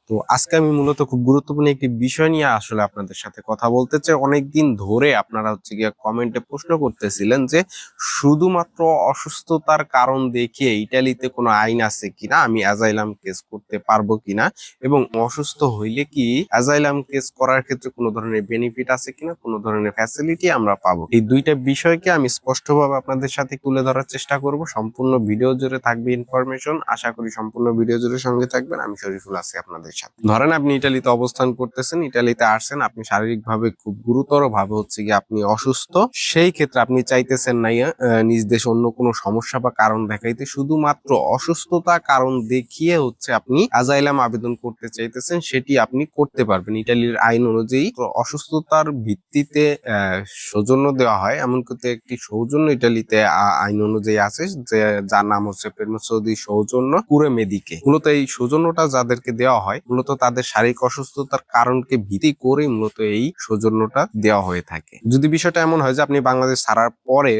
তো আজকে আমি মূলত খুব গুরুত্বপূর্ণ একটি বিষয় নিয়ে আসলে আপনাদের সাথে কথা বলতে চাই। অনেকদিন ধরে আপনারা গিয়ে কমেন্টে প্রশ্ন করতেছিলেন যে শুধুমাত্র অসুস্থতার কারণ দেখিয়ে ইটালিতে কোনো আইন আছে কিনা, আমি অ্যাজাইলাম কেস করতে পারবো কিনা, এবং অসুস্থ হইলে কি অ্যাজাইলাম কেস করার ক্ষেত্রে কোনো ধরনের বেনিফিট আছে কিনা, কোনো ধরনের ফ্যাসিলিটি আমরা পাবো। এই দুইটা বিষয়কে আমি স্পষ্টভাবে আপনাদের সাথে তুলে ধরার চেষ্টা করব। সম্পূর্ণ ভিডিও জুড়ে থাকবে ইনফরমেশন। আশা করি সম্পূর্ণ ভিডিও জুড়ে সঙ্গে থাকবেন। আমি শরীফুল আছি আপনাদের সাথে। ধরেন আপনি ইটালিতে অবস্থান করতেছেন, ইটালিতে আসছেন, আপনি শারীরিকভাবে খুব গুরুতর ভাবে আপনি অসুস্থ। সেই ক্ষেত্রে আপনি চাইতেছেন না নিজ দেশে অন্য কোনো সমস্যা বা কারণ দেখাইতে, শুধুমাত্র অসুস্থতা কারণ দেখিয়ে আপনি অ্যাজাইলাম আবেদন করতে চাইতেছেন, সেটি আপনি করতে পারবেন। ইটালির আইন অনুযায়ী অসুস্থতার ভিত্তিতে সৌজন্য দেওয়া হয়, এমন কিন্তু একটি সৌজন্য ইটালিতে আইন অনুযায়ী আছে, যে যার নাম হচ্ছে পেরমেসোদি সৌজন্য কুরে মেদিকে। মূলত এই সৌজন্যটা যাদেরকে দেওয়া হয়, মূলত তাদের শারীরিক অসুস্থতার কারণকে ভিত্তি করে মূলত এই সৌজন্যটা দেওয়া হয়ে থাকে। যদি বিষয়টা এমন হয় যে আপনি বাংলাদেশ ছাড়ার পরে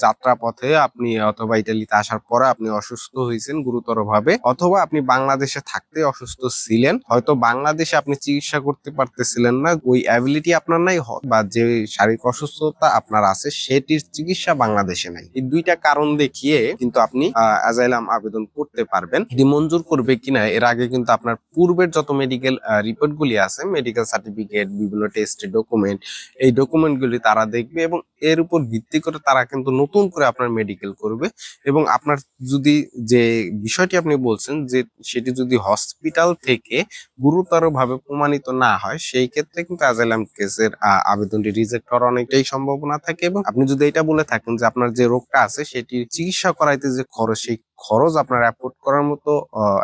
যাত্রা পথে আপনি অথবা ইটালিতে আসার পরে আপনি অসুস্থ হয়েছেন গুরুতর ভাবে, অথবা আপনি বাংলাদেশে থাকতে অসুস্থ ছিলেন, হয়তো বাংলাদেশে আপনি চিকিৎসা করতে পারতেছিলেন না, ওই অ্যাবিলিটি আপনার নাই, বা যে শারীরিক অসুস্থতা আপনার আছে সেটির চিকিৎসা বাংলাদেশে নাই, এই দুইটা কারণ দেখিয়ে কিন্তু আপনি অ্যাজাইলাম আবেদন করতে পারবেন। এটি মঞ্জুর করবে কিনা এর আগে কিন্তু আপনার পূর্বের যত মেডিকেল রিপোর্ট গুলি আছে, মেডিকেল সার্টিফিকেট, বিভিন্ন টেস্ট ডকুমেন্ট, এই ডকুমেন্ট গুলি তারা দেখবে এবং এর উপর ভিত্তি করে তারা কিন্তু নতুন করে আপনার মেডিকেল করবে। এবং আপনার যদি যে বিষয়টি আপনি বলছেন যে সেটি যদি হসপিটাল থেকে গুরুতর ভাবে প্রমাণিত না হয়, সেই ক্ষেত্রে কিন্তু অ্যাজাইলাম কেসের আবেদনটি রিজেক্ট হওয়ার অনেকটাই সম্ভাবনা থাকে। এবং আপনি যদি এটা বলে থাকেন যে আপনার যে রোগটা আছে সেটির চিকিৎসা করাইতে যে খরচ, সেই খরচ আপনার অ্যাফোর্ড করার মতো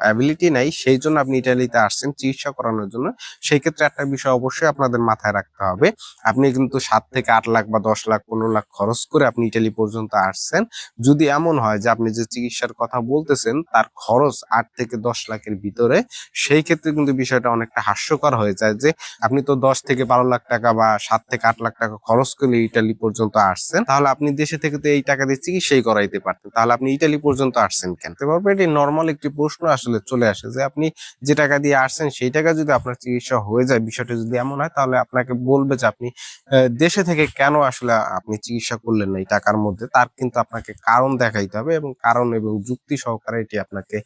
অ্যাবিলিটি নাই, সেই জন্য আপনি ইটালিতে আসছেন চিকিৎসা করানোর জন্য, সেই ক্ষেত্রে একটা বিষয় অবশ্যই আপনাদের মাথায় রাখতে হবে। আপনি কিন্তু 7 থেকে 8 লাখ বা 10 লাখ 15 লাখ খরচ করে আপনি ইটালি পর্যন্ত আসছেন। যদি এমন হয় যে আপনি যে চিকিৎসার কথা বলতেছেন তার খরচ 8 থেকে 10 লাখের ভিতরে, সেই ক্ষেত্রে কিন্তু বিষয়টা অনেকটা হাস্যকর হয়ে যায় যে আপনি তো 10 থেকে 12 লাখ টাকা বা 7 থেকে 8 লাখ টাকা খরচ করে ইটালি পর্যন্ত আসছেন, তাহলে আপনি দেশে থেকে তো এই টাকা দিয়ে চিকিৎসাই করাইতে পারতেন, তাহলে আপনি ইটালি পর্যন্ত আসছেন কেন? এটি নর্মাল একটি প্রশ্ন আসলে চলে আসে যে আপনি যে টাকা দিয়ে আসছেন সেই টাকা যদি আপনার চিকিৎসা হয়ে যায়, বিষয়টা যদি এমন হয়, তাহলে আপনাকে বলবে যে আপনি দেশে থেকে কেন আসলে আপনি চিকিৎসা করলেন না এই টাকার মধ্যে, তার কিন্তু আপনাকে কারণ দেখাইতে হবে এবং কারণ এবং যুক্তি সহকারে এটি আপনাকে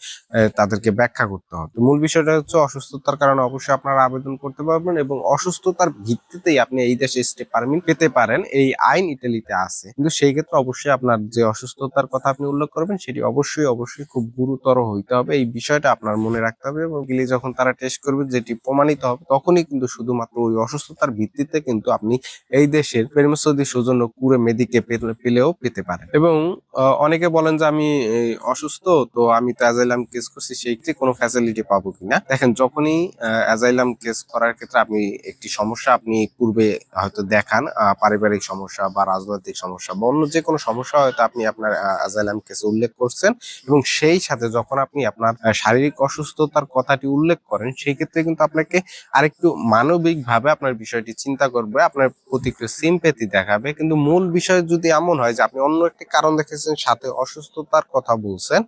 তাদেরকে ব্যাখ্যা করতে হবে। মূল বিষয়টা হচ্ছে অসুস্থতার কারণে অবশ্যই আপনারা আবেদন করতে পারবেন এবং অসুস্থতার ভিত্তিতেই আপনি এই দেশে স্টে পারমিট পেতে পারেন, এই আইন ইটালিতে আছে। কিন্তু সেই ক্ষেত্রে অবশ্যই আপনার যে অসুস্থতার কথা আপনি উল্লেখ করবেন সেটি অবশ্যই খুব গুরুতর হইতে হবে, এই বিষয়টা আপনার মনে রাখতে হবে। এবং যখন তারা টেস্ট করবে যেটি প্রমাণিত হবে, তখনই কিন্তু শুধুমাত্র ওই অসুস্থতার ভিত্তিতে কিন্তু আপনি এই দেশের পেরমেসোদি সৌজন্য কুরে মেদিকে পেলেও পেতে পারেন। এবং অনেকে বলেন যে আমি অসুস্থ, তো আমি তো অ্যাজাইলাম কেস করছি, সেই ক্ষেত্রে কোনো ফ্যাসিলিটি পাবো কিনা। দেখেন, যখনই অ্যাজাইলাম কেস করার ক্ষেত্রে আপনি একটি সমস্যা আপনি পূর্বে হয়তো দেখান, পারিবারিক সমস্যা বা রাজনৈতিক সমস্যা বা অন্য যে কোনো সমস্যা হয়তো আপনি আপনার অ্যাজাইলাম কেসে উল্লেখ করছেন, এবং সেই সাথে যখন আপনি আপনার শারীরিক অসুস্থতার কথাটি উল্লেখ করেন, সেই ক্ষেত্রে কিন্তু আপনাকে আরেকটু মানবিক ভাবে আপনার বিষয়টি চিন্তা করবে, আপনার প্রতি একটু সিম্প্যাথি দেখাবে। কিন্তু মূল বিষয় যদি এমন হয় যে আপনি অন্য একটি কারণ দেখেছেন, সাথে অসুস্থতার কথা বলছেন,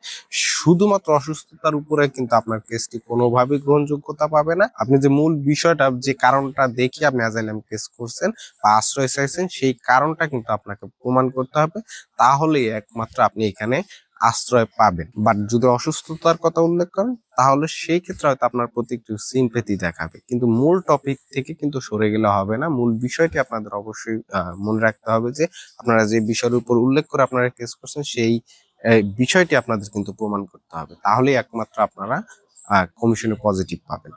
শুধুমাত্র অসুস্থতার উপরে কিন্তু আপনার কেসটি কোনোভাবেই গ্রহণযোগ্যতা পাবে না। আপনি যে মূল বিষয়টা, যে কারণটা দেখিয়ে আপনি অ্যাজাইলাম কেস করছেন বা আশ্রয় চাইছেন, সেই কারণটা কিন্তু আপনাকে প্রমাণ করতে হবে, তাহলেই একমাত্র আপনি এখানে আশ্রয় পাবেন। বাট যদি অসুস্থতার কথা উল্লেখ করেন, তাহলে সেই ক্ষেত্রে হয়তো আপনার প্রতি একটু সিম্প্যাথি দেখাবে। কিন্তু মূল টপিক থেকে কিন্তু সরে গেলে হবে না। মূল বিষয়টি আপনাদের অবশ্যই মনে রাখতে হবে যে আপনারা যে বিষয়ের উপর উল্লেখ করে আপনারা কেস করছেন, সেই বিষয়টি আপনাদের কিন্তু প্রমাণ করতে হবে, তাহলেই একমাত্র আপনারা কমিশনে পজিটিভ পাবেন।